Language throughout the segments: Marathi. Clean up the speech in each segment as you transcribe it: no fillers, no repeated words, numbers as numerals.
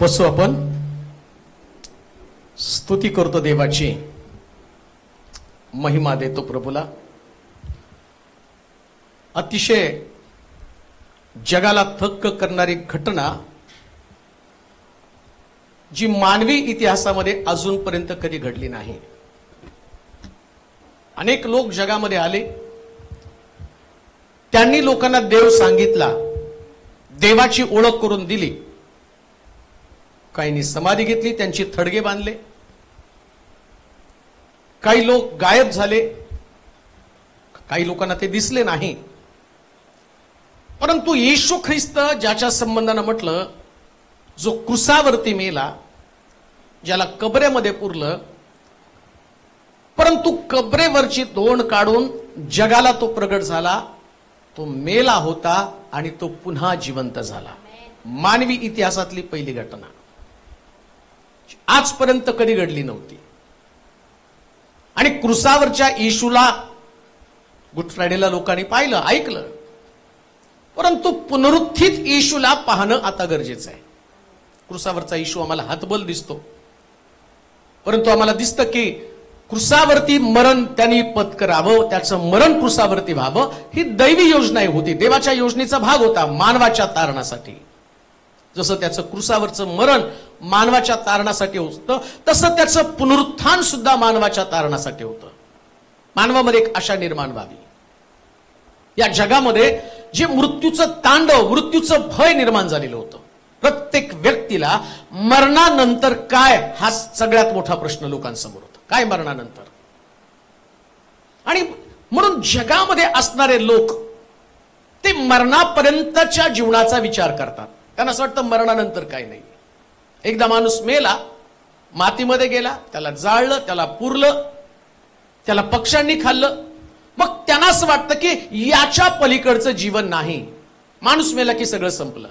बसू आपण. स्तुती करतो देवाची, महिमा देतो प्रभूला. अतिशय जगाला थक्क करणारी घटना जी मानवी इतिहासामध्ये अजूनपर्यंत कधी घडली नाही. अनेक लोक जगामध्ये आले, त्यांनी लोकांना देव सांगितला, देवाची ओळख करून दिली. काहींनी समाधी घेतली, त्यांची थडगे बांधले. काही लोक गायब झाले, काही लोकांना ते दिसले नाही. परंतु येशू ख्रिस्त ज्याच्या संबंधानं म्हटलं, जो क्रुसावरती मेला, ज्याला कबरेमध्ये पुरलं, परंतु कबरेवरची तोंड काढून जगाला तो प्रगट झाला. तो मेला होता आणि तो पुन्हा जिवंत झाला. मानवी इतिहासातली पहिली घटना, आजपर्यंत कधी घडली नव्हती. आणि क्रुसावरच्या येशूला गुड फ्रायडेला लोकांनी पाहिलं, ऐकलं, परंतु पुनरुत्थित येशूला पाहणं आता गरजेचं आहे. क्रुसावरचा येशू आम्हाला हातबल दिसतो, परंतु आम्हाला दिसतं की क्रुसावरती मरण त्यांनी पत्करावं, त्याचं मरण क्रुसावरती व्हावं, ही दैवी योजना होती, देवाच्या योजनेचा भाग होता मानवाच्या तारणासाठी. जसं त्याचं क्रुसावरचं मरण मानवाच्या तारणासाठी होतं, तसं त्याचं पुनरुत्थान सुद्धा मानवाच्या तारणासाठी होतं. मानवामध्ये एक आशा निर्माण व्हावी. या जगामध्ये जे मृत्यूचं तांडव, मृत्यूचं भय निर्माण झालेलं होतं, प्रत्येक व्यक्तीला मरणानंतर काय, हा सगळ्यात मोठा प्रश्न लोकांसमोर होता. काय मरणानंतर? आणि म्हणून जगामध्ये असणारे लोक ते मरणापर्यंतच्या जीवनाचा विचार करतात. त्यांना असं वाटतं मरणानंतर काही नाही. एकदा माणूस मेला, मातीमध्ये गेला, त्याला जाळलं, त्याला पुरलं, त्याला पक्ष्यांनी खाल्लं, मग त्यांना असं वाटतं की याच्या पलीकडचं जीवन नाही. माणूस मेला की सगळं संपलं.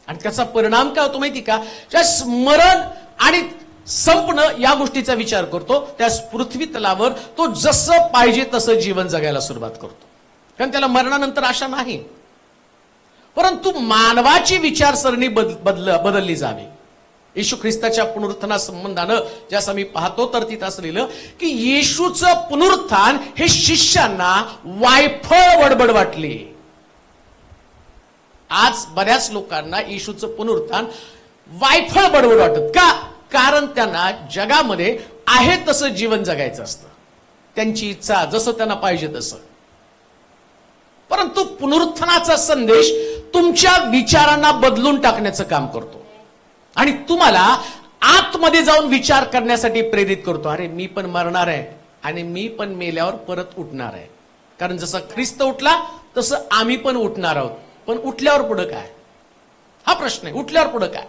आणि त्याचा परिणाम काय होतो माहिती का? ज्या स्मरण आणि संपणं या गोष्टीचा विचार करतो, त्या पृथ्वी तलावर तो जसं पाहिजे तसं जीवन जगायला सुरुवात करतो, कारण त्याला मरणानंतर आशा नाही. परंतु मानवाची विचारसरणी बदलली जावी. येशू ख्रिस्ताच्या पुनरुत्थाना संबंधानं ज्यास आम्ही पाहतो, तर तिथं असं लिहिलं की येशूचं पुनरुत्थान हे शिष्यांना वायफळ बडबड वाटली. आज बऱ्याच लोकांना येशूचं पुनरुत्थान वायफळ बडबड वाटत का? कारण त्यांना जगामध्ये आहे तसं जीवन जगायचं असतं, त्यांची इच्छा जसं त्यांना पाहिजे तसं. परंतु पुनरुत्थानाचा संदेश तुमच्या विचारांना बदलून टाकण्याचं काम करतो आणि तुम्हाला आतमध्ये जाऊन विचार करण्यासाठी प्रेरित करतो. अरे मी पण मरणार आहे आणि मी पण मेल्यावर परत उठणार आहे, कारण जसा ख्रिस्त उठला तसं आम्ही पण उठणार आहोत. पण उठल्यावर पुढं काय, हा प्रश्न आहे. उठल्यावर पुढं काय?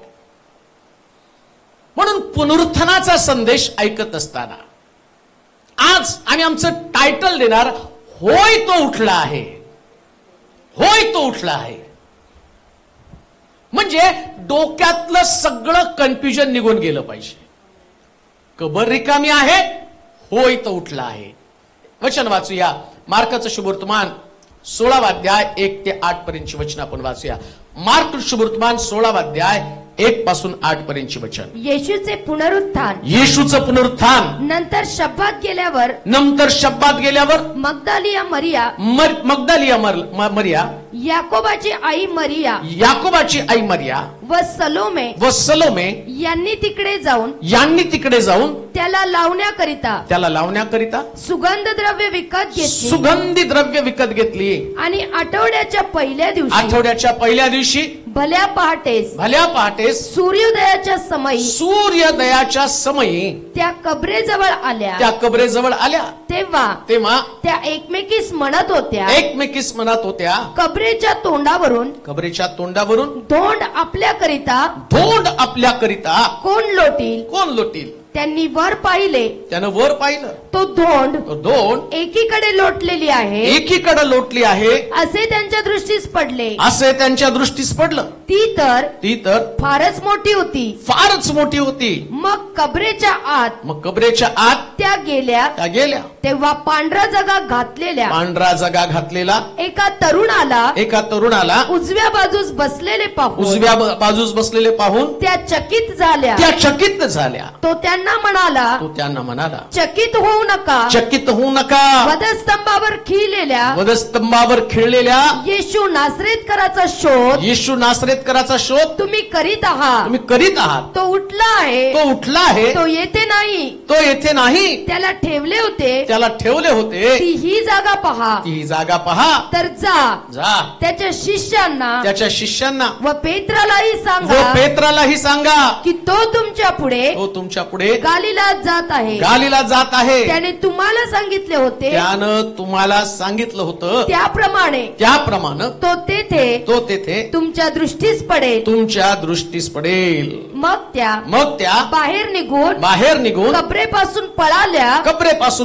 म्हणून पुनरुत्थानाचा संदेश ऐकत असताना आज आम्ही आमचं टायटल देणार, होय तो उठला आहे, होय तो उठला आहे. म्हणजे डोक्यातलं सगळं कन्फ्युजन निघून गेलं पाहिजे. कबर रिकामी आहे, होय तो उठला आहे. वचन वाचूया. मार्काचं शुभवर्तमान 16वा अध्याय 1 ते 8 पर्यंतची वचन आपण वाचूया. मार्क शुभवर्तमान 16वा अध्याय 1 पासून 8 पर्यंतची वचन. येशूचे पुनरुत्थान. येशूचं पुनरुत्थान. नंतर शब्दात गेल्यावर. मगदालिया मरिया, याकोबाची आई मरिया व सलोमे यांनी तिकडे जाऊन त्याला लावण्याकरिता सुगंधी द्रव्य विकत घेतली. आणि आठवड्याच्या पहिल्या दिवशी भल्या पहाटेस सूर्योदयाच्या समयी त्या कबरेजवळ आल्या. तेव्हा त्या एकमेकीस म्हणत होत्या, कबरेच्या तोंडावरून धोंड आपल्याकरिता कोण लोटील. त्यांनी वर पाहिलं, तो धोंड एकीकडे लोटलेली आहे असे त्यांच्या दृष्टीस पडलं. ती तर फारच मोठी होती. मग कबरेच्या आत त्या गेल्या. तेव्हा पांढरा जगा घातलेला एका तरुणाला उजव्या बाजूस बसलेले पाहून त्या चकित झाल्या. तो त्यांना म्हणाला चकित होऊ नका. वधस्तंभावर खिळलेल्या येशू नासरेतकराचा शोध तुम्ही करीत आहात. तो उठला आहे. तो येथे नाही. त्याला ठेवले होते. ती ही जागा पहा. तर जा त्याच्या शिष्यांना व पेत्रालाही सांगा की तो तुमच्या पुढे गालिलात जात आहे. त्याने तुम्हाला सांगितले होते. तुम्हाला सांगितलं होतं त्याप्रमाणे तो तेथे तुमच्या दृष्टीस पडेल. मग त्या बाहेर निघून कबरेपासून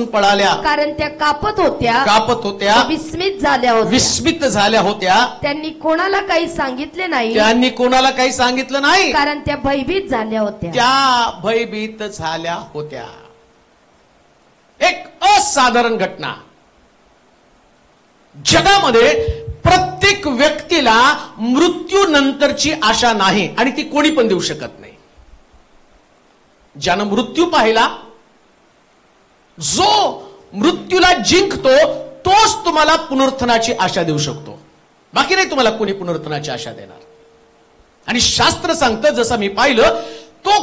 पळाल्या. कारण त्या कापत होत्या. विस्मित झाल्या होत्या. त्यांनी कोणाला काही सांगितले नाही. कारण त्या भयभीत झाल्या होत्या. एक असाधारण घटना. जगामध्ये प्रत्येक व्यक्तीला मृत्यूनंतरची आशा नाही आणि ती कोणी पण देऊ शकत नाही. ज्यानं मृत्यू पाहिला, जो मृत्यूला जिंकतो, तोच तुम्हाला पुनरुत्थानाची आशा देऊ शकतो. बाकी नाही तुम्हाला कोणी पुनरुत्थानाची आशा देणार. आणि शास्त्र सांगतं, जसं मी पाहिलं, तो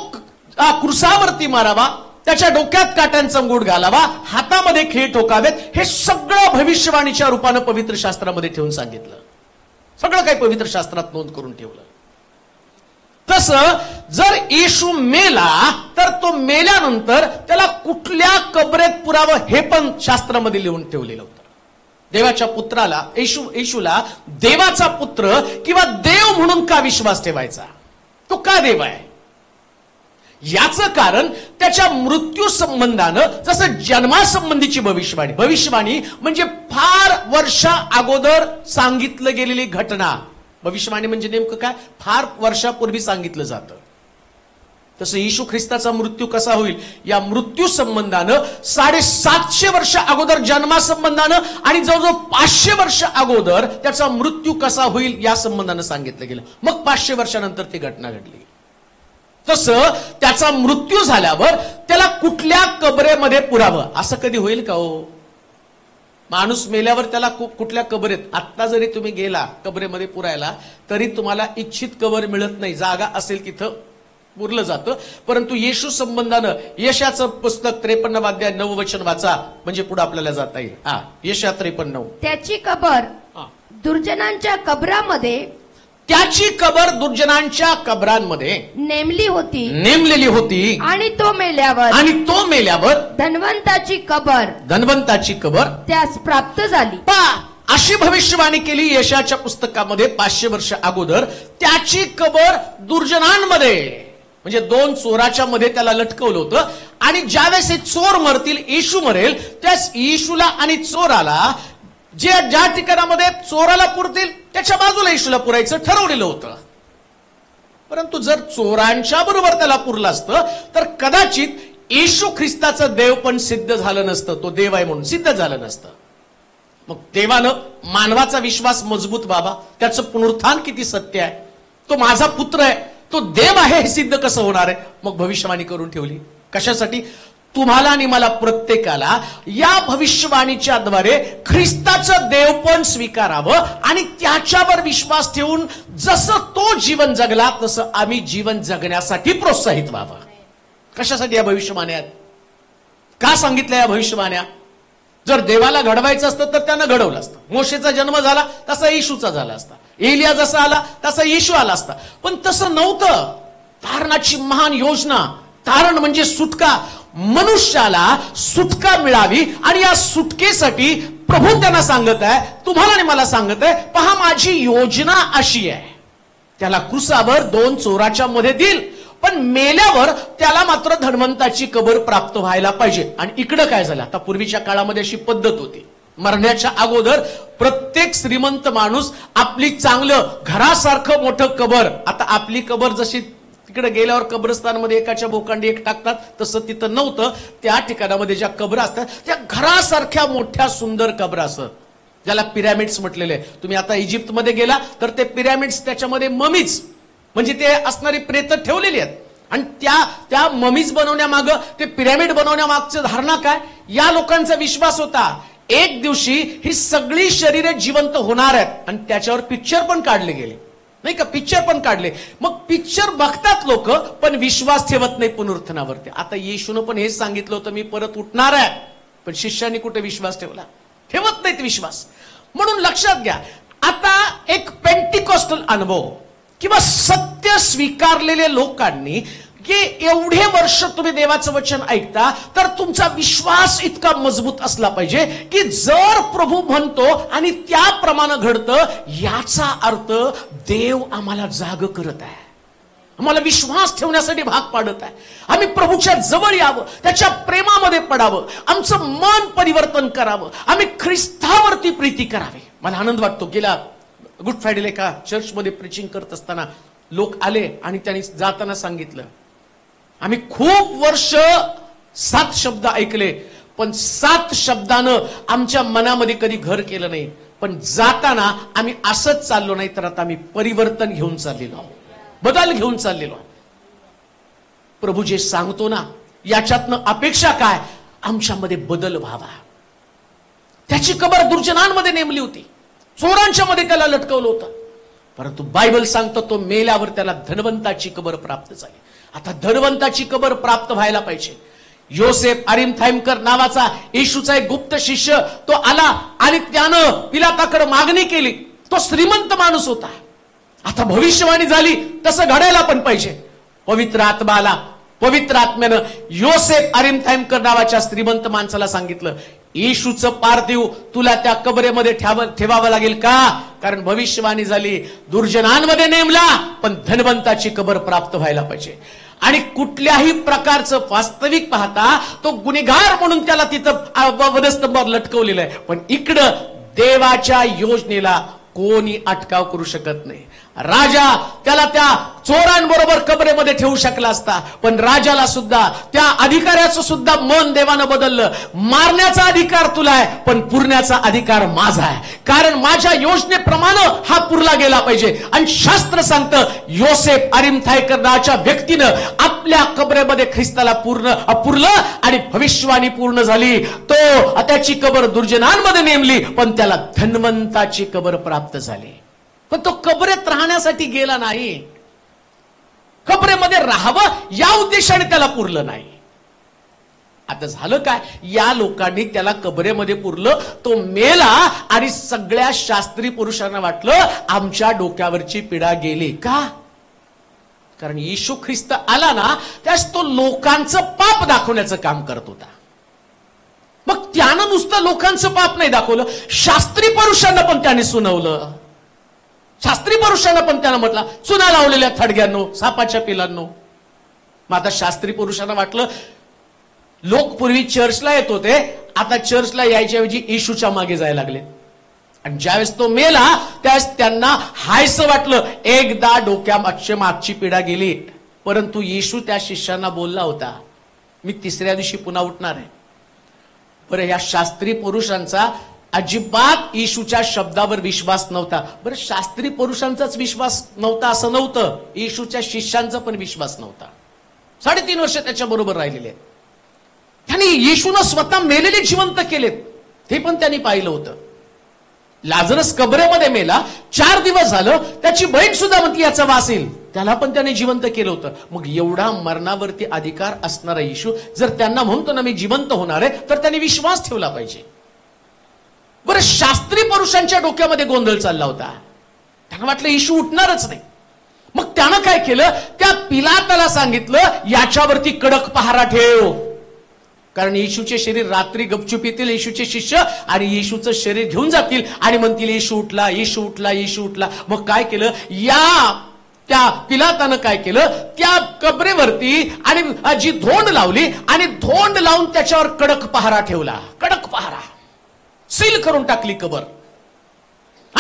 क्रुसावरती मारावा, त्याच्या डोक्यात काट्यांचा मुकुट घालावा, हातामध्ये खीळ ठोकावेत. हे सगळं भविष्यवाणीच्या रूपानं पवित्र शास्त्रामध्ये ठेवून सांगितलं. सगळं काही पवित्र शास्त्रात नोंद करून ठेवलं. तसं जर येशू मेला तर तो मेल्यानंतर त्याला कुठल्या कबरेत पुरावं हे पण शास्त्रामध्ये लिहून ठेवलेलं होतं. देवाच्या पुत्राला, येशूला देवाचा पुत्र किंवा देव म्हणून का विश्वास ठेवायचा? तो का देव आहे? याचं कारण त्याच्या मृत्यू संबंधानं, जसं जन्मासंबंधीची भविष्यवाणी म्हणजे फार वर्षा अगोदर सांगितलं गेलेली घटना. भविष्यवाणी म्हणजे नेमकं काय? फार वर्षापूर्वी सांगितलं जातं. तसं येशू ख्रिस्ताचा मृत्यू कसा होईल या मृत्यू संबंधानं 750 वर्ष अगोदर जन्मासंबंधानं आणि जवळजवळ 500 वर्ष अगोदर त्याचा मृत्यू कसा होईल या संबंधानं सांगितलं गेलं. मग 500 वर्षानंतर ती घटना घडली. तसं त्याचा मृत्यू झाल्यावर त्याला कुठल्या कबरेमध्ये पुरावं असं कधी होईल का हो? माणूस मेल्यावर त्याला कुठल्या कबरेत, आत्ता जरी तुम्ही गेला कबरेमध्ये पुरायला तरी तुम्हाला इच्छित कबर मिळत नाही. जागा असेल तिथं पुरलं जातं. परंतु येशू संबंधानं यशाचं पुस्तक 53 अध्याय 9 वचन वाचा, म्हणजे पुढे आपल्याला जाता येईल. यशा 53. त्याची कबर त्याची कबर दुर्जनांच्या कबरांमध्ये नेमलेली होती. आणि तो मेल्यावर धनवंताची कबर त्यास प्राप्त झाली. अशी भविष्यवाणी केली यशाच्या पुस्तकामध्ये 500 वर्ष अगोदर. त्याची कबर दुर्जनांमध्ये, म्हणजे 2 चोराच्या मध्ये त्याला लटकवलं होतं. आणि ज्यावेळेस हे चोर मरतील, येशू मरेल, त्यास येशूला आणि चोराला ज्या ठिकाणामध्ये चोराला पुरतील त्याच्या बाजूला येशूला पुरायचं ठरवलेलं होतं. परंतु जर चोरांच्या बरोबर त्याला पुरलं असतं तर कदाचित येशू ख्रिस्ताचं देव पण सिद्ध झालं नसतं. तो देव आहे म्हणून सिद्ध झालं नसतं. मग देवानं मानवाचा विश्वास मजबूत व्हावा, त्याचं पुनरुत्थान किती सत्य आहे, तो माझा पुत्र आहे, तो देव आहे हे सिद्ध कसं होणार आहे? मग भविष्यवाणी करून ठेवली. कशासाठी? तुम्हाला आणि मला प्रत्येकाला या भविष्यवाणीच्या द्वारे ख्रिस्ताचं देवपण स्वीकारावं आणि त्याच्यावर विश्वास ठेवून जसं तो जीवन जगला तसं आम्ही जीवन जगण्यासाठी प्रोत्साहित व्हावं. कशासाठी या भविष्यवाण्या? का सांगितल्या या भविष्यवाण्या? जर देवाला घडवायचं असतं तर त्यानं घडवलं असतं. मोशेचा जन्म झाला तसा येशूचा झाला असता. एलिया जसा आला तसा येशू आला असता. पण तसं नव्हतं. तारणाची महान योजना, तारण म्हणजे सुटका, मनुष्याला सुटका मिळावी आणि या सुटकेसाठी प्रभू त्यांना सांगत आहे, तुम्हाला आणि मला सांगत आहे, पहा माझी योजना अशी आहे. त्याला क्रुसावर 2 चोराच्या मध्ये देईल, पण मेल्यावर त्याला मात्र धनवंताची कबर प्राप्त व्हायला पाहिजे. आणि इकडं काय झालं? आता पूर्वीच्या काळामध्ये अशी पद्धत होती, मरण्याच्या अगोदर प्रत्येक श्रीमंत माणूस आपली चांगलं घरासारखं मोठं कबर, आता आपली कबर जशी तिकडे गेल्यावर कब्रस्तानमध्ये एकाच्या बोकांडी एक टाकतात, तसं तिथं नव्हतं. त्या ठिकाणामध्ये ज्या कब्र असतात त्या घरासारख्या मोठ्या सुंदर कब्र असत, ज्याला पिरॅमिड्स म्हटलेले. तुम्ही आता इजिप्तमध्ये गेला तर ते पिरॅमिड्स, त्याच्यामध्ये ममीज म्हणजे ते असणारी प्रेत ठेवलेली आहेत. आणि त्या ममीज बनवण्यामागं, ते पिरॅमिड बनवण्यामागचं धारणा काय, या लोकांचा विश्वास होता एक दिवशी ही सगळी शरीरे जिवंत होणार आहेत. आणि त्याच्यावर पिक्चर पण काढले गेले, नाही का, पिक्चर पण काढले. मग पिक्चर बघतात लोक, पण विश्वास ठेवत नाही पुनरुत्थानावरती. आता येशूनं पण हेच सांगितलं होतं, मी परत उठणार आहे, पण शिष्यांनी कुठे विश्वास ठेवला? ठेवत नाहीत विश्वास. म्हणून लक्षात घ्या, आता एक पेंटिकॉस्टल अनुभव किंवा सत्य स्वीकारलेले लोकांनी की एवढे वर्ष तुम्ही देवाचं वचन ऐकता, तर तुमचा विश्वास इतका मजबूत असला पाहिजे की जर प्रभू म्हणतो आणि त्याप्रमाणे घडतं, याचा अर्थ देव आम्हाला जाग करत आहे, आम्हाला विश्वास ठेवण्यासाठी भाग पाडत आहे. आम्ही प्रभूच्या जवळ यावं, त्याच्या प्रेमामध्ये पडावं, आमचं मन परिवर्तन करावं, आम्ही ख्रिस्तावरती प्रीती करावी. मला आनंद वाटतो, गेला गुड फ्रायडेला एका चर्चमध्ये प्रीचिंग करत असताना लोक आले आणि त्यांनी जाताना सांगितलं, आम्ही खूप वर्ष 7 शब्द ऐकले, पण 7 शब्दानं आमच्या मनामध्ये कधी घर केलं नाही. पण जाताना आम्ही असंच चाललो नाही, तर आता आम्ही परिवर्तन घेऊन चाललेलो आहोत, बदल घेऊन चाललेलो आहोत. प्रभू जे सांगतो ना, याच्यातनं अपेक्षा काय, आमच्यामध्ये बदल व्हावा. त्याची कबर दुर्जनांमध्ये नेमली होती, चोरांच्या मध्ये त्याला लटकवलं होतं, परंतु बायबल सांगतो तो मेल्यावर त्याला धनवंताची कबर प्राप्त झाली. आता धनवंताची कबर प्राप्त व्हायला पाहिजे. योसेफ अरिमथाईमकर नावाचा येशूचा एक गुप्त शिष्य तो आला आणि त्यानं पिलाताकडे मागणी केली. तो श्रीमंत माणूस होता. आता भविष्यवाणी झाली तसं घडायला पण पाहिजे. पवित्र आत्मा आला, पवित्र आत्म्यानं योसेफ अरिमथाईमकर नावाच्या श्रीमंत माणसाला सांगितलं, येशूचं पार्थिव तुला त्या कबरेमध्ये ठेवावं लागेल का, कारण भविष्यवाणी झाली, दुर्जनांमध्ये नेमला, पण धनवंताची कबर प्राप्त व्हायला पाहिजे. आणि कुठल्याही प्रकारचं वास्तविक पाहता तो गुन्हेगार म्हणून त्याला तिथं वधस्तंभावर लटकवलेलं आहे, पण इकडं देवाच्या योजनेला कोणी अटकाव करू शकत नाही. राजा त्याला त्या चोरांबरोबर कबरेमध्ये ठेवू शकला असता, पण राजाला सुद्धा, त्या अधिकाऱ्याचं सुद्धा मन देवानं बदललं. मारण्याचा अधिकार तुला आहे, पण पुरण्याचा अधिकार माझा आहे, कारण माझ्या योजनेप्रमाणे हा पुरला गेला पाहिजे. आणि शास्त्र सांगतं, योसेफ अरिमथाईकर नावाच्या व्यक्तीनं आपल्या कबरेमध्ये ख्रिस्ताला पुरलं आणि भविष्यवाणी पूर्ण झाली. तो त्याची कबर दुर्जनांमध्ये नेमली, पण त्याला धनवंताची कबर प्राप्त झाली. पण तो कबरेत राहण्यासाठी गेला नाही, कबरेमध्ये राहावं या उद्देशाने त्याला पुरलं नाही. आता झालं काय, या लोकांनी त्याला कबरेमध्ये पुरलं, तो मेला आणि सगळ्या शास्त्री पुरुषांना वाटलं आमच्या डोक्यावरची पिढा गेली. का? कारण येशू ख्रिस्त आला ना, त्यास तो लोकांचं पाप दाखवण्याचं काम करत होता. मग त्यानं नुसतं लोकांचं पाप नाही दाखवलं, शास्त्री पुरुषांना पण त्याने सुनावलं. शास्त्री पुरुषांना पण त्यानं म्हटलं, चुना लावलेल्या थडग्यांनो, सापाच्या पिलांनो. मग आता शास्त्री पुरुषांना वाटलं, लोक पूर्वी चर्चला येत होते, आता चर्चला यायच्याऐवजी येशूच्या मागे जायला लागले. आणि ज्यावेळेस तो मेला त्यावेळेस त्यांना हायसं वाटलं, एकदा डोक्यामागची मागची पिढा गेली. परंतु येशू त्या शिष्यांना बोलला होता, मी 3ऱ्या दिवशी पुन्हा उठणार आहे. बरं, या शास्त्री पुरुषांचा अजिबात येशूच्या शब्दावर विश्वास नव्हता. बरं, शास्त्री पुरुषांचाच विश्वास नव्हता असं नव्हतं, येशूच्या शिष्यांचा पण विश्वास नव्हता. 3.5 वर्ष त्याच्या बरोबर राहिलेले आहेत. त्यांनी येशूनं स्वतः मेलेले जिवंत केलेत, ते पण त्यांनी पाहिलं होतं. लाजरस कबरेमध्ये मेला, 4 दिवस झालं, त्याची बहीण सुद्धा म्हणती याचा वास येईल, त्याला पण त्याने जिवंत केलं होतं. मग एवढा मरणावरती अधिकार असणारा येशू जर त्यांना म्हणतो ना मी जिवंत होणार आहे, तर त्यांनी विश्वास ठेवला पाहिजे. बरं, शास्त्री पुरुषांच्या डोक्यामध्ये गोंधळ चालला होता. त्यांना वाटलं येशू उठणारच नाही. मग त्यानं काय केलं, त्या पिलाताला सांगितलं याच्यावरती कडक पहारा ठेव, कारण येशूचे शरीर रात्री गपचूप येतील येशूचे शिष्य आणि येशूचं शरीर घेऊन जातील आणि म्हणतील येशू उठला, येशू उठला, येशू उठला. मग काय केलं, त्या पिलातानं काय केलं, त्या कबरेवरती आणि जी धोंड लावली आणि धोंड लावून त्याच्यावर कडक पहारा ठेवला. कडक पहारा सील करून टाकली कबर.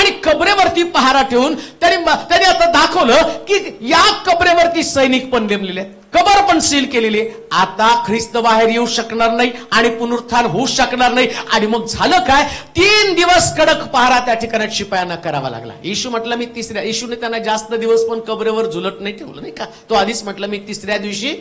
आणि कबरेवरती पहारा ठेवून त्याने आता दाखवलं की या कबरेवरती सैनिक पण नेमलेले आहेत, कबर पण सील केलेली. आता ख्रिस्त बाहेर येऊ शकणार नाही आणि पुनरुत्थान होऊ शकणार नाही. आणि मग झालं काय, 3 दिवस कडक पहारा त्या ठिकाणी शिपायांना करावा लागला. येशू म्हटलं मी तिसऱ्या, येशूने त्यांना जास्त दिवस पण कबरेवर झुलत नाही ठेवलं, नाही का. तो आधीच म्हटलं मी तिसऱ्या दिवशी.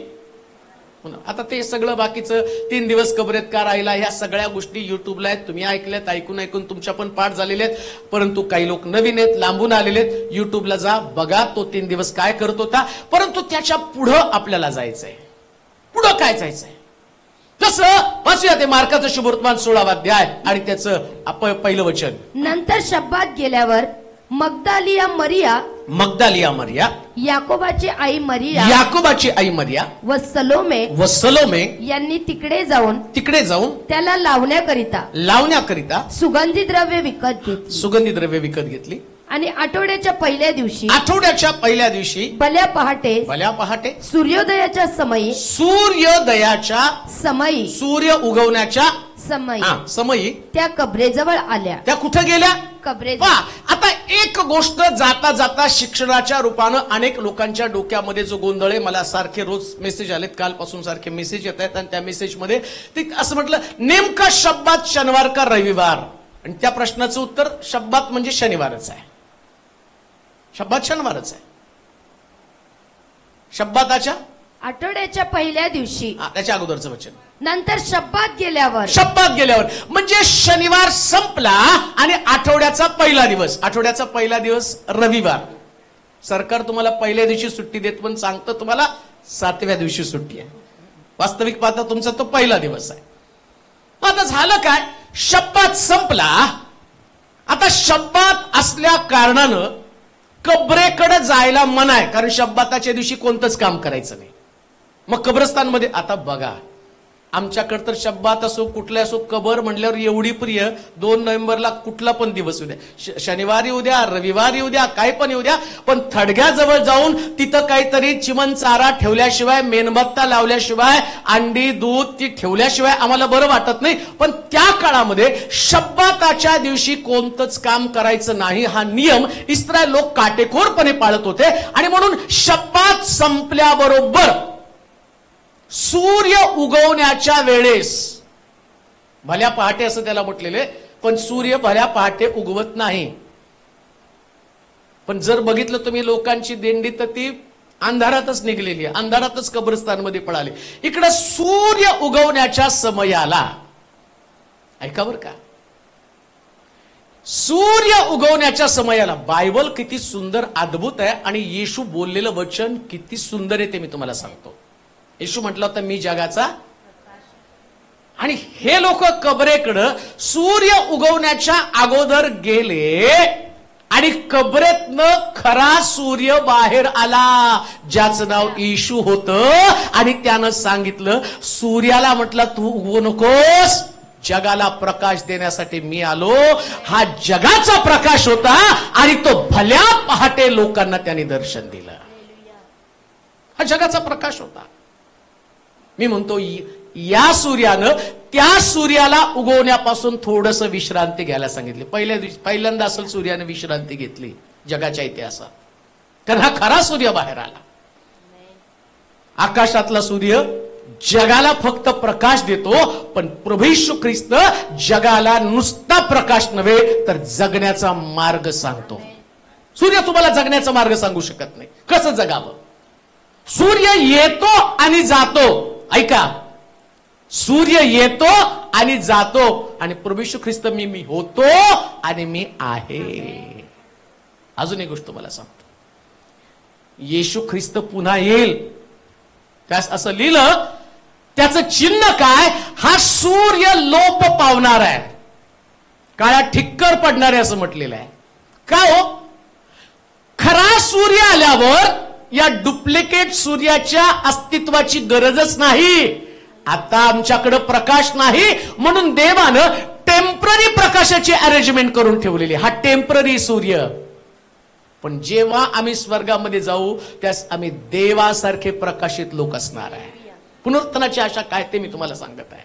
आता ते सगळं बाकीचं 3 दिवस कबरेत का राहिला, ह्या सगळ्या गोष्टी युट्यूबला आहेत, तुम्ही ऐकल्यात, ऐकून तुमच्या पण पाठ झालेले आहेत. परंतु काही लोक नवीन आहेत, लांबून आलेले आहेत. युट्यूबला जा, बघा तो 3 दिवस काय करत होता. परंतु त्याच्या पुढं आपल्याला जायचंय. पुढं काय जायचंय, कसं वाचूया ते मार्काचं शुभवर्तमान 16वा अध्याय आणि त्याचं पहिलं वचन. नंतर शब्दात गेल्यावर मगदालिया मरिया, याकोबाची आई मरिया व सलोमे यांनी तिकडे जाऊन त्याला लावण्याकरिता सुगंधी द्रव्य विकत घेतली. आणि आठवड्याच्या पहिल्या दिवशी भल्या पहाटे सूर्योदयाच्या समयी सूर्य उगवण्याच्या समयी त्या कबरेजवळ आल्या. त्या कुठं गेल्या, कबरेजवळ. आता एक गोष्ट जाता जाता शिक्षणाच्या रूपानं अनेक लोकांच्या डोक्यामध्ये जो गोंधळ आहे, मला सारखे रोज मेसेज आलेत, कालपासून सारखे मेसेज येत आहेत. आणि त्या मेसेजमध्ये ते असं म्हटलं, नेमका शब्दात शनिवार का रविवार. आणि त्या प्रश्नाचं उत्तर शब्दात म्हणजे शनिवारच आहे. शब्दात शनिवारच आहे. शब्दाच्या आठवड्याच्या पहिल्या दिवशी, त्याच्या अगोदरचं वचन. नंतर शब्दात गेल्यावर म्हणजे शनिवार संपला आणि आठवड्याचा पहिला दिवस रविवार. सरकार तुम्हाला पहिल्या दिवशी सुट्टी देत, पण सांगतं तुम्हाला 7व्या दिवशी सुट्टी आहे. वास्तविक पाहता तुमचा तो पहिला दिवस आहे. आता झालं काय, शब्दात संपला. आता शब्दात असल्या कारणानं कबरेकडे जायला मनाय, कारण शब्दाच्या दिवशी कोणतंच काम करायचं नाही. मग कब्रस्तानमध्ये आता बघा, आमच्याकडे तर शब्दात असो कुठल्या असो, कबर म्हणल्यावर एवढी प्रिय. 2 नोव्हेंबरला कुठला पण दिवस येऊ द्या, शनिवारी येऊ द्या, रविवारी येऊ द्या, काय पण येऊ द्या, पण थडग्याजवळ जाऊन तिथं काहीतरी चिमण चारा ठेवल्याशिवाय, मेणबत्ता लावल्याशिवाय, अंडी दूध ती ठेवल्याशिवाय आम्हाला बरं वाटत नाही. पण त्या काळामध्ये शब्दाताच्या दिवशी कोणतंच काम करायचं नाही, हा नियम इस्रायल लोक काटेकोरपणे पाळत होते. आणि म्हणून शब्दात संपल्याबरोबर सूर्य उगवण्याच्या वेळेस, भल्या पहाटे असं त्याला म्हटलेले, पण सूर्य भल्या पहाटे उगवत नाही. पण जर बघितलं तुम्ही लोकांची दिंडी, तर ती अंधारातच निघलेली आहे, अंधारातच कब्रस्तानमध्ये पळाली. इकडे सूर्य उगवण्याच्या समयाला, ऐका बरं का, सूर्य उगवण्याच्या समयाला बायबल किती सुंदर अद्भुत आहे. आणि येशू बोललेलं वचन किती सुंदर आहे ते मी तुम्हाला सांगतो. येशू म्हटलं होतं मी जगाचा. आणि हे लोक कबरेकडं सूर्य उगवण्याच्या अगोदर गेले आणि कबरेतनं खरा सूर्य बाहेर आला, ज्याचं नाव येशू होतं. आणि त्यानं सांगितलं, सूर्याला म्हटलं तू उगवू नकोस, जगाला प्रकाश देण्यासाठी मी आलो. हा जगाचा प्रकाश होता आणि तो भल्या पहाटे लोकांना त्याने दर्शन दिलं. हा जगाचा प्रकाश होता. मी म्हणतो या सूर्यानं त्या सूर्याला उगवण्यापासून थोडस विश्रांती घ्यायला सांगितली. पहिल्यांदा असेल सूर्याने विश्रांती घेतली जगाच्या इतिहासात, कारण हा खरा सूर्य बाहेर आला. आकाशातला सूर्य जगाला फक्त प्रकाश देतो, पण प्रभू येशू ख्रिस्त जगाला नुसता प्रकाश नव्हे तर जगण्याचा मार्ग सांगतो. सूर्य तुम्हाला जगण्याचा मार्ग सांगू शकत नाही, कसं जगावं. सूर्य येतो आणि जातो, ऐका, सूर्य येतो आणि जातो. आणि प्रभू येशू ख्रिस्त मी होतो आणि मी आहे. अजून एक गोष्ट तुम्हाला सांगतो, येशू ख्रिस्त पुन्हा येईल. त्यास असं लिहिलं, त्याचं चिन्ह काय, हा सूर्य लोप पावणार आहे, काळा ठिक्कर पडणार आहे असं म्हटलेलं आहे. का हो, खरा सूर्य आल्यावर या डुप्लिकेट सूर्याच्या अस्तित्वाची गरजच नाही. आता आमच्याकडे प्रकाश नाही म्हणून देवानं टेम्पररी प्रकाशाची अरेंजमेंट करून ठेवलेली. हा टेम्पररी सूर्य. पण जेव्हा आम्ही स्वर्गामध्ये जाऊ त्यास आम्ही देवासारखे प्रकाशित लोक असणार आहे. पुनरुत्थानाची आशा काय ते मी तुम्हाला सांगत आहे.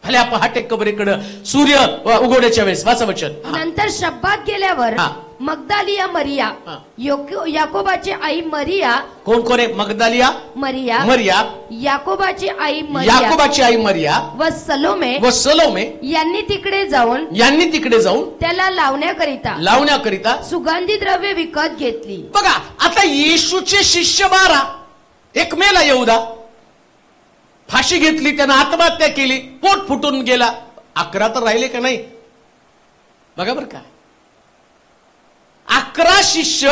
भल्या पहाटे कबरेकडं सूर्य उगवण्याच्या वेळेस वाचा वचन. नंतर शब्दात गेल्यावर हा. मगदालिया मरिया, हा. याकोबाची आई मरिया, कोण कोण आहे? मगदालिया, मरिया, मरिया, याकोबाची आई मरिया याकोबाची आई मरिया व सलोमे व सलोमे यांनी तिकडे जाऊन त्याला लावण्याकरिता सुगंधी द्रव्य विकत घेतली. बघा आता येशूचे शिष्य 12, एक मेला यहूदा, फाशी घेतली, त्यानं आत्महत्या केली, पोट फुटून गेला. 11 तर राहिले का नाही? बघा बरं का, 11 शिष्य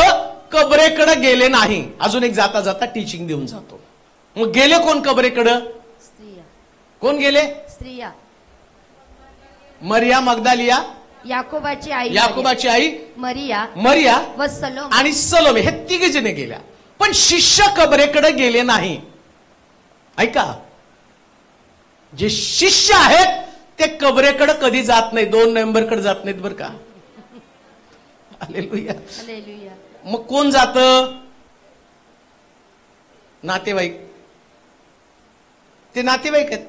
कबरेकडे गेले नाही. अजून एक जाता जाता टीचिंग देऊन जातो. मग गेले कोण कबरेकडं? स्त्रिया. कोण गेले? स्त्रिया. मरिया मगदालिया, याकोबाची आई मरिया मरिया व सलोमे आणि सलोमे, हे 3 जणे गेल्या. पण शिष्य कबरेकडे गेले नाही. ऐका, जे शिष्य आहेत ते कबरेकडे कधी जात नाही. 2 नोव्हेंबरकडे जात नाहीत बरं का. हालेलुया. हालेलुया. मग कोण जात? नातेवाईक. ते नातेवाईक आहेत.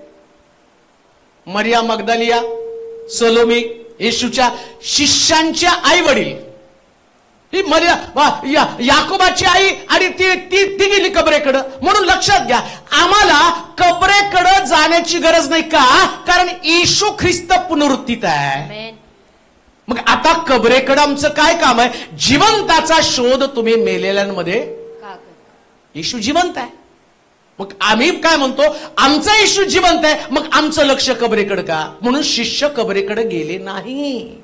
मरिया मगदालिया, सलोमी, येशूच्या शिष्यांच्या आई वडील. ही मरिया याकोबाची आई आणि ती गेली कबरेकडं. म्हणून लक्षात घ्या, आम्हाला कबरेकडं जाण्याची गरज नाही. का? कारण येशू ख्रिस्त पुनरुत्थित आहे. आमेन. मग आता कबरेकडं आमचं काय काम आहे? जिवंताचा शोध तुम्ही मेलेल्यांमध्ये. का ग? येशू जिवंत आहे. मग आम्ही काय म्हणतो? आमचा येशू जिवंत आहे, मग आमचं लक्ष कबरेकडे का? म्हणून शिष्य कबरेकडे गेले नाही.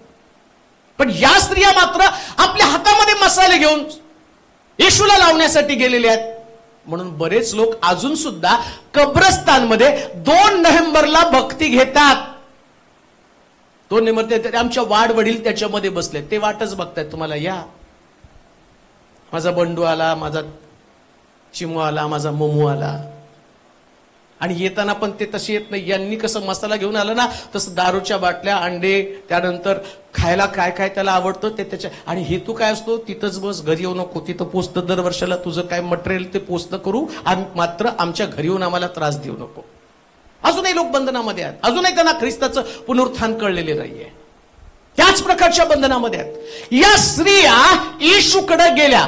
पण या स्त्रिया मात्र आपल्या हातामध्ये मसाले घेऊन येशूला लावण्यासाठी गेलेले आहेत. म्हणून बरेच लोक अजून सुद्धा कब्रस्तानमध्ये 2 नोव्हेंबरला भक्ती घेतात. 2 नोव्हेंबर आमच्या वाड वडील त्याच्यामध्ये बसले, ते वाटच बघतायत तुम्हाला. या माझा बंडू आला, माझा चिमू आला, माझा मोमू आला. आणि येताना पण ते तसे येत नाही. यांनी कसं मसाला घेऊन आला ना, तसं दारूच्या बाटल्या, अंडे, त्यानंतर खायला काय काय त्याला आवडतं ते त्याच्या. आणि हेतू काय असतो? तिथंच बस, घरी येऊ नको. तिथं पोचतं दरवर्षाला तुझं काय मटेरियल ते पोचतं करू, मात्र आमच्या घरी येऊन आम्हाला त्रास देऊ नको. अजूनही लोक बंधनामध्ये आहेत. अजूनही त्यांना ख्रिस्ताचं पुनरुत्थान कळलेले नाहीये. त्याच प्रकारच्या बंधनामध्ये आहेत. या स्त्रिया येशूकडे गेल्या.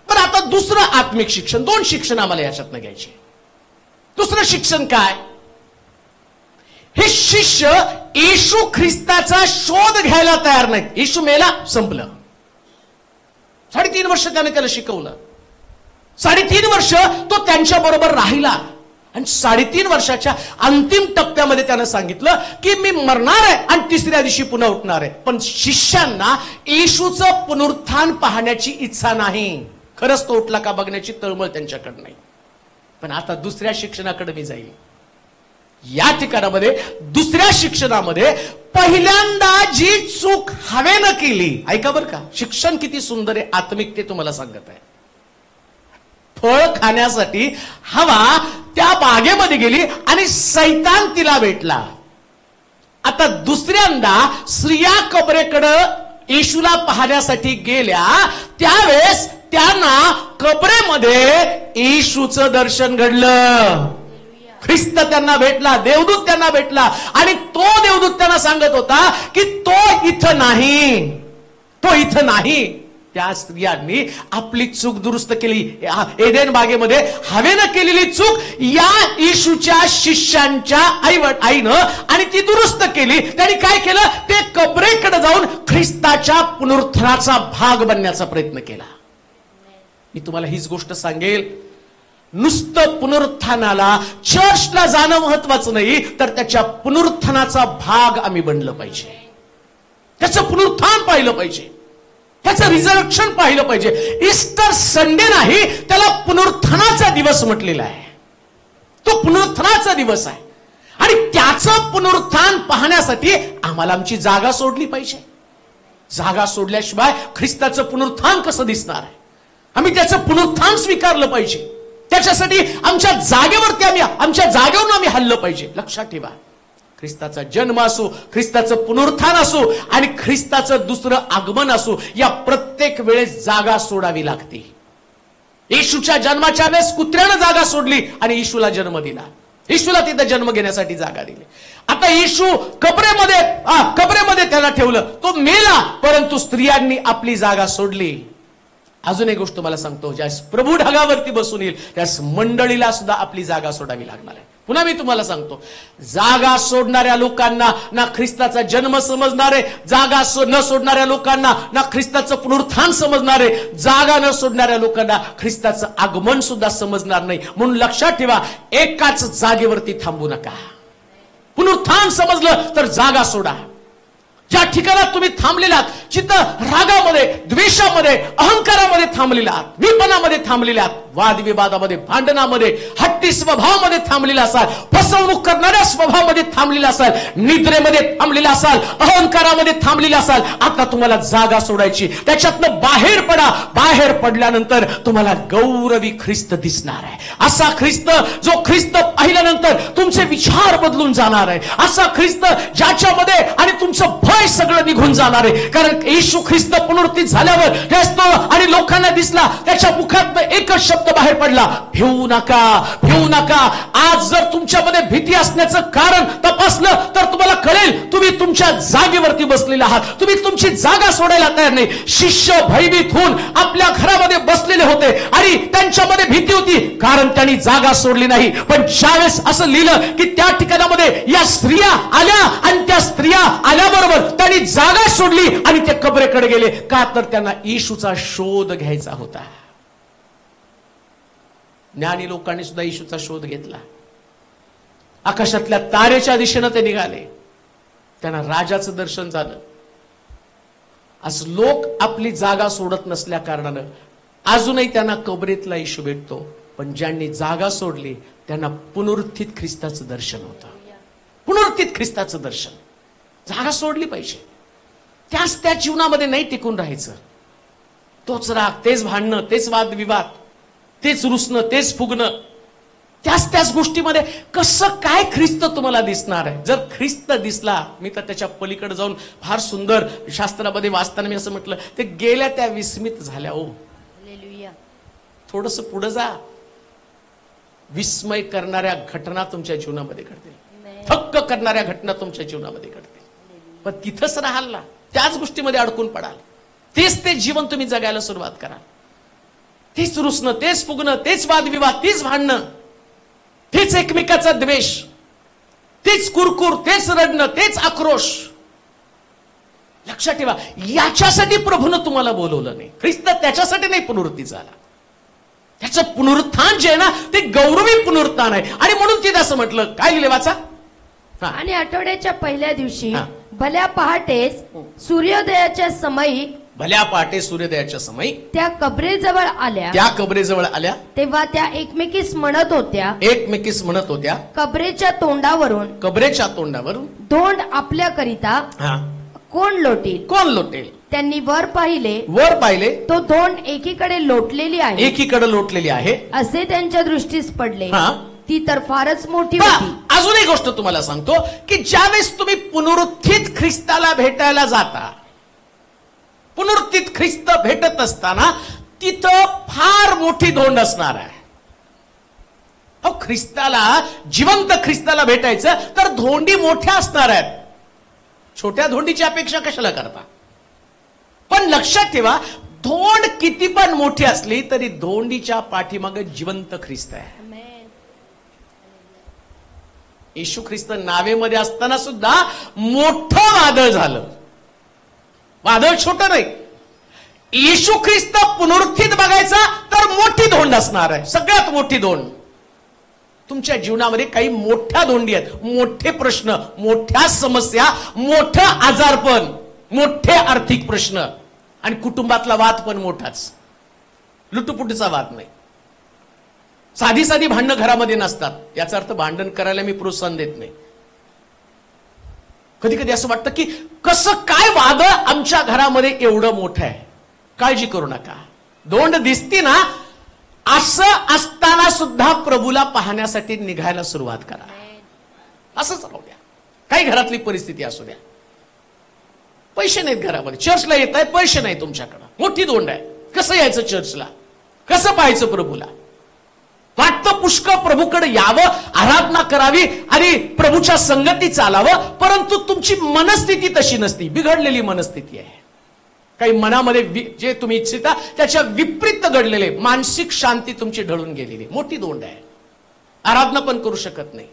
पण आता दुसरं आत्मिक शिक्षण, 2 शिक्षण आम्हाला याच्यातनं घ्यायचे. दुसरं शिक्षण काय? हे शिष्य येशू ख्रिस्ताचा शोध घ्यायला तयार नाहीत. येशू मेला, संपलं. 3.5 वर्ष त्याने त्याला शिकवलं. 3.5 वर्ष तो त्यांच्या बरोबर राहिला. आणि 3.5 वर्षाच्या अंतिम टप्प्यामध्ये त्यानं सांगितलं की मी मरणार आहे आणि 3ऱ्या दिवशी पुन्हा उठणार आहे. पण शिष्यांना येशूचं पुनरुत्थान पाहण्याची इच्छा नाही. खरंच तो उठला का बघण्याची तळमळ त्यांच्याकडे नाही. पण आता दुसऱ्या शिक्षणाकडे मी जाईल. या ठिकाणामध्ये दुसऱ्या शिक्षणामध्ये पहिल्यांदा जी चूक हवेनं केली. ऐका बरं का, शिक्षण किती सुंदर आहे, आत्मिक, ते तुम्हाला सांगत आहे. फळ खाण्यासाठी हवा त्या बागेमध्ये गेली आणि सैतान तिला भेटला. आता दुसऱ्यांदा स्त्रिया कबरेकडं येशूला पाहण्यासाठी गेल्या. त्यावेळेस त्यांना कबरेमध्ये येशूचं दर्शन घडलं. ख्रिस्त त्यांना भेटला, देवदूत त्यांना भेटला. आणि तो देवदूत त्यांना सांगत होता की तो इथं नाही, तो इथं नाही. त्या स्त्रियांनी आपली चूक दुरुस्त केली. एडेन बागेमध्ये हवेनं केलेली चूक या येशूच्या शिष्यांच्या आईनं आणि ती दुरुस्त केली. त्यांनी काय केलं? ते कबरेकडे जाऊन ख्रिस्ताच्या पुनरुत्थानाचा भाग बनण्याचा प्रयत्न केला. मी तुम्हाला हीच गोष्ट सांगेल, नुसतं पुनरुत्थानाला चर्चला जाणं महत्वाचं नाही, तर त्याच्या पुनरुत्थानाचा भाग आम्ही बनलं पाहिजे. त्याचं पुनरुत्थान पाहिलं पाहिजे, त्याचं रिझर्वेशन पाहिलं पाहिजे. ईस्टर संडे नाही, त्याला पुनरुत्थानाचा दिवस म्हटलेला आहे. तो पुनरुत्थानाचा दिवस आहे. आणि त्याचं पुनरुत्थान पाहण्यासाठी आम्हाला आमची जागा सोडली पाहिजे. जागा सोडल्याशिवाय ख्रिस्ताचं पुनरुत्थान कसं दिसणार आहे? आम्ही त्याचं पुनरुत्थान स्वीकारलं पाहिजे. त्याच्यासाठी आमच्या जागेवरून आम्ही हल्लं पाहिजे. लक्षात ठेवा, ख्रिस्ताचा जन्म असो, ख्रिस्ताचं पुनरुत्थान असो आणि ख्रिस्ताचं दुसरं आगमन असो, या प्रत्येक वेळेस जागा सोडावी लागते. येशूच्या जन्माच्या वेळेस कुत्र्यानं जागा सोडली आणि येशूला जन्म दिला. येशूला तिथे जन्म घेण्यासाठी जागा दिली. आता येशू कबरेमध्ये त्याला ठेवलं, तो मेला, परंतु स्त्रियांनी आपली जागा सोडली. अजून एक गोष्ट तुम्हाला सांगतो, ज्यास प्रभू ढगावरती बसून येईल त्यास मंडळीला सुद्धा आपली जागा सोडावी लागणार आहे. पुन्हा मी तुम्हाला सांगतो, जागा सोडणाऱ्या लोकांना ना ख्रिस्ताचा जन्म समजणारे, जागा न सोडणाऱ्या लोकांना ना ख्रिस्ताचं पुनरुत्थान समजणारे, जागा न सोडणाऱ्या लोकांना ख्रिस्ताचं आगमन सुद्धा समजणार नाही. म्हणून लक्षात ठेवा, एकाच जागेवरती थांबू नका. पुनरुत्थान समजलं तर जागा सोडा. ज्या ठिकाणात तुम्ही थांबलेलात, जिथं रागामध्ये, द्वेषामध्ये, अहंकारामध्ये थांबलेलात, विपणामध्ये थांबलेलात, वादविवादामध्ये, भांडणामध्ये, हट्टी स्वभावामध्ये थांबलेला असाल, फसवणूक करणाऱ्या स्वभावामध्ये थांबलेला असाल, निद्रेमध्ये थांबलेला असाल, अहंकारामध्ये थांबलेला असाल, आता तुम्हाला जागा सोडायची. त्याच्यातनं बाहेर पडा. बाहेर पडल्यानंतर तुम्हाला गौरवी ख्रिस्त दिसणार आहे. असा ख्रिस्त जो ख्रिस्त पाहिल्यानंतर तुमचे विचार बदलून जाणार आहे. असा ख्रिस्त ज्याच्यामध्ये आणि तुमचं भय सगळं निघून जाणार आहे. कारण येशू ख्रिस्त पुनरुत्थित झाल्यावर आणि लोकांना दिसला, त्याच्या मुखात एकच शब्द बाहेर पडला, भिवू नका, भिवू नका. आज जर तुमच्यामध्ये भीती असण्याचं कारण तपासलं तर तुम्हाला कळेल, तुम्ही तुमच्या जागेवरती बसलेले आहात. तुम्ही तुमची जागा सोडायला तयार नाही. शिष्य भयभीत होऊन आपल्या घरामध्ये बसलेले होते आणि त्यांच्यामध्ये भीती होती, कारण त्यांनी जागा सोडली नाही. पण ज्यावेळेस असं लिहिलं की त्या ठिकाणामध्ये या स्त्रिया आल्या आणि त्या स्त्रिया आल्याबरोबर त्यांनी जागा सोडली आणि ते कबरेकडे गेले. का तर त्यांना येशूचा शोध घ्यायचा होता. ज्ञानी लोकांनी सुद्धा येशूचा शोध घेतला. आकाशातल्या तारेच्या दिशेनं ते निघाले. त्यांना राजाचं दर्शन झालं. आज लोक आपली जागा सोडत नसल्या कारणानं अजूनही त्यांना कबरेतला येशू भेटतो. पण ज्यांनी जागा सोडली त्यांना पुनरुत्थित ख्रिस्ताचं दर्शन होतं. पुनरुत्थित ख्रिस्ताचं दर्शन. जागा सोडली पाहिजे. त्याच त्या जीवनामध्ये नाही टिकून राहायचं. तोच राग, तेच भांडणं, तेच वादविवाद, तेच रुसणं, तेच फुगणं, त्याच गोष्टीमध्ये कसं काय ख्रिस्त तुम्हाला दिसणार आहे? जर ख्रिस्त दिसला, मी तर त्याच्या पलीकडे जाऊन फार सुंदर शास्त्रामध्ये वाचताना मी असं म्हटलं, ते गेल्या त्या विस्मित झाल्या. ओ थोडस पुढे जा. विस्मय करणाऱ्या घटना तुमच्या जीवनामध्ये घडतील. थक्क करणाऱ्या घटना तुमच्या जीवनामध्ये घडतील. पण तिथंच राहाल ना, त्याच गोष्टीमध्ये अडकून पडाल. तेच ते जीवन तुम्ही जगायला सुरुवात कराल. तेच रुसणं, तेच फुगणं, तेच वादविवाद, तेच भांडणं, तेच एकमेकाचा द्वेष, तेच कुरकुर, तेच रडणं, तेच आक्रोश. लक्षात ठेवा, याच्यासाठी प्रभूनं तुम्हाला बोलवलं नाही. ख्रिस्त त्याच्यासाठी नाही पुनरुत्थित झाला. त्याचं पुनरुत्थान जे आहे ना, ते गौरवी पुनरुत्थान आहे. आणि म्हणून तिथे असं म्हटलं, काय लिहिले वाचा. आणि आठवड्याच्या पहिल्या दिवशी भल्या पहाटेस सूर्योदयाच्या समयी, भल्या पहाटे सूर्योदयाच्या समयी त्या कबरेजवळ आल्या. तेव्हा त्या एकमेकीस म्हणत होत्या, कबरेच्या तोंडावरून धोंड आपल्याकरिता कोण लोटेल. त्यांनी वर पाहिले, तो धोंड एकीकडे लोटलेली आहे असे त्यांच्या दृष्टीस पडले. ती तर फारच मोठी होती. अजून एक गोष्ट तुम्हाला सांगतो की ज्यावेळेस तुम्ही पुनरुत्थित ख्रिस्ताला भेटायला जाता, पुनरुत्थित ख्रिस्त भेटत असताना तिथं फार मोठी धोंड असणार आहे. ख्रिस्ताला, जिवंत ख्रिस्ताला भेटायचं तर धोंडी मोठ्या असणार आहेत. छोट्या धोंडीची अपेक्षा कशाला करता? पण लक्षात ठेवा, धोंड किती पण मोठी असली तरी धोंडीच्या पाठीमागे जिवंत ख्रिस्त आहे. येशू ख्रिस्त नावेमध्ये असताना सुद्धा मोठं वादळ झालं. वादळ छोटं नाही. येशू ख्रिस्त पुनरुत्थित बघायचा तर मोठी धोंड असणार आहे, सगळ्यात मोठी धोंड. तुमच्या जीवनामध्ये काही मोठ्या धोंडी आहेत, मोठे प्रश्न, मोठ्या समस्या, मोठं आजारपण, मोठे आर्थिक प्रश्न आणि कुटुंबातला वाद पण मोठाच. लुटुपुटीचा वाद नाही. साधी भांडणं घरामध्ये नसतात. याचा अर्थ भांडण करायला मी प्रोत्साहन देत नाही. कधी कधी असं वाटतं की कसं काय वादळ आमच्या घरामध्ये एवढं मोठं आहे. काळजी करू नका. धोंड दिसती ना, असं असताना सुद्धा प्रभूला पाहण्यासाठी निघायला सुरुवात करा. असंच राहू द्या. काही घरातली परिस्थिती असू द्या. पैसे नाहीत घरामध्ये, चर्चला येत आहेत, पैसे नाही तुमच्याकडे, मोठी धोंड आहे. कसं यायचं चर्चला? कसं पाहायचं प्रभूला? वाटतं पुष्कळ प्रभूकडे यावं, आराधना करावी आणि प्रभूच्या संगती चालावं, परंतु तुमची मनस्थिती तशी नसती, बिघडलेली मनस्थिती आहे. काही मनामध्ये जे तुम्ही इच्छिता त्याच्या विपरीत घडलेले, मानसिक शांती तुमची ढळून गेलेली मोठी दोंड आहे. आराधना पण करू शकत नाही.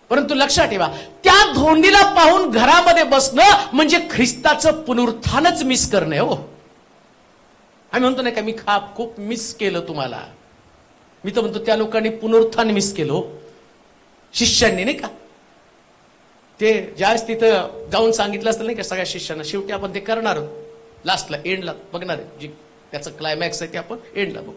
परंतु लक्षात ठेवा, त्या धोंडीला पाहून घरामध्ये बसणं म्हणजे ख्रिस्ताचं पुनरुत्थानच मिस करणं हो. आम्ही म्हणतो नाही का, मी खूप मिस केलं तुम्हाला. मी तर म्हणतो त्या लोकांनी पुनरुत्थान मिस केलं शिष्यांनी, नाही का. ते ज्यावेळेस तिथं जाऊन सांगितलं असतं नाही का सगळ्या शिष्यांना, शेवटी आपण ते करणार लास्टला, एंडला बघणार आहे, जी त्याचं क्लायमॅक्स आहे ते आपण एंडला बघू.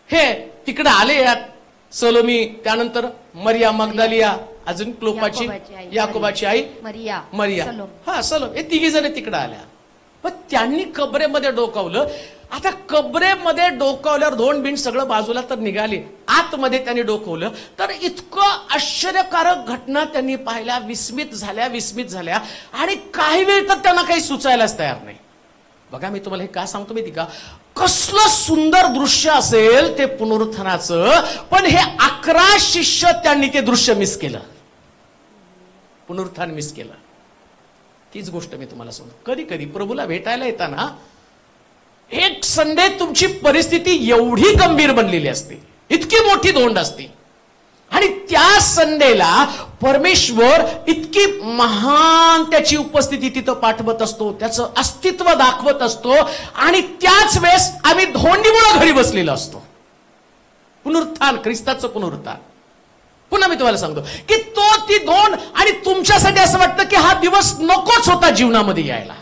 हे तिकडे आले यात सलोमी, त्यानंतर मरिया मगदलिया, अजून क्लोपाची, याकोबाची आई मरिया, हा सलोमी, हे तिघी जण तिकडे आल्या. पण त्यांनी कबरेमध्ये डोकावलं. आता कबरेमध्ये डोकावल्यावर धोंड बिंड सगळं बाजूला तर निघाले, आतमध्ये त्यांनी डोकवलं तर इतकं आश्चर्यकारक घटना त्यांनी पाहिल्या, विस्मित झाल्या आणि काही वेळ तर त्यांना काही सुचायलाच तयार नाही. बघा, मी तुम्हाला हे का सांगतो माहिती का, कसलं सुंदर दृश्य असेल ते पुनरुत्थानाचं, पण हे 11 शिष्य त्यांनी ते दृश्य मिस केलं, पुनरुत्थान मिस केलं. तीच गोष्ट मी तुम्हाला सांगतो, कधी कधी प्रभूला भेटायला येताना एक संडे तुमची परिस्थिती एवढी गंभीर बनलेली असते, इतकी मोठी धोंड असते, आणि त्या संडेला परमेश्वर इतकी महान त्याची उपस्थिती तिथं पाठवत असतो, त्याचं अस्तित्व दाखवत असतो, आणि त्याच वेळेस आम्ही धोंडीमुळे घरी बसलेलो असतो. पुनरुत्थान, ख्रिस्ताचं पुनरुत्थान. पुन्हा मी तुम्हाला सांगतो की ती धोंड, आणि तुमच्यासाठी असं वाटतं की हा दिवस नकोच होता जीवनामध्ये यायला,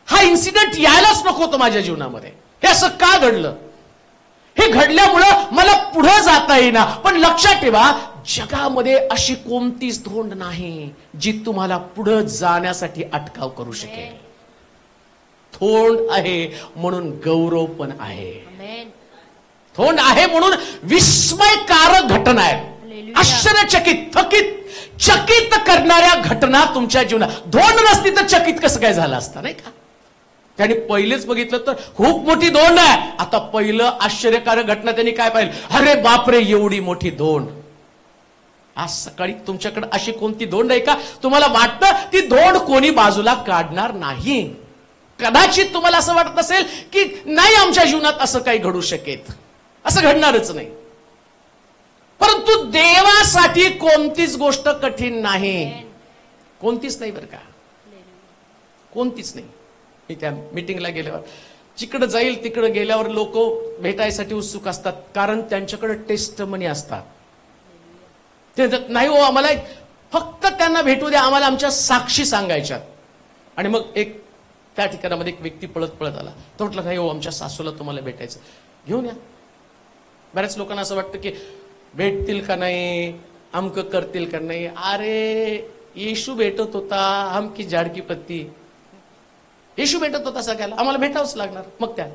हा इन्सिडेंट यायलाच नको होतं माझ्या जीवनामध्ये. हे असं का घडलं? हे घडल्यामुळं मला पुढे जाता येईना. पण लक्षात ठेवा, जगामध्ये अशी कोणतीच धोंड नाही जी तुम्हाला पुढे जाण्यासाठी अटकाव करू शकेल. धोंड आहे म्हणून गौरव पण आहे, धोंड आहे म्हणून विस्मयकारक घटना आहेत, आश्चर्यचकित, चकित करणाऱ्या घटना तुमच्या जीवनात. धोंड नसती तर चकित कसं काय झालं असतं, नाही का. त्यांनी पहिलेच बघितलं तर खूप मोठी धोंड आहे. आता पहिलं आश्चर्यकारक घटना त्यांनी काय पाहिलं, अरे बापरे एवढी मोठी धोंड. आज सकाळी तुमच्याकडे अशी कोणती धोंड आहे का तुम्हाला वाटतं ती धोंड कोणी बाजूला काढणार नाही? कदाचित तुम्हाला असं वाटत असेल की नाही, आमच्या जीवनात असं काही घडू शकेल, असं घडणारच नाही. परंतु देवासाठी कोणतीच गोष्ट कठीण नाही, कोणतीच नाही बरं का, कोणतीच नाही. मी त्या मीटिंगला गेल्यावर जिकडे जाईल तिकडे गेल्यावर लोक भेटायसाठी उत्सुक असतात, कारण त्यांच्याकडे टेस्टमनी असतात. ते नाही हो, आम्हाला फक्त त्यांना भेटू द्या, आम्हाला आमच्या साक्षी सांगायच्यात. आणि मग एक त्या ठिकाणामध्ये एक व्यक्ती पळत आला, तो म्हटलं नाही हो, आमच्या सासूला तुम्हाला भेटायचं, घेऊन या. बऱ्याच लोकांना असं वाटतं की भेटतील का नाही, अमक करतील का नाही. अरे येशू भेटत होता, हम की झाडकी पत्ती, येशू भेटत होता सगळ्याला, आम्हाला भेटावंच लागणार. मग त्या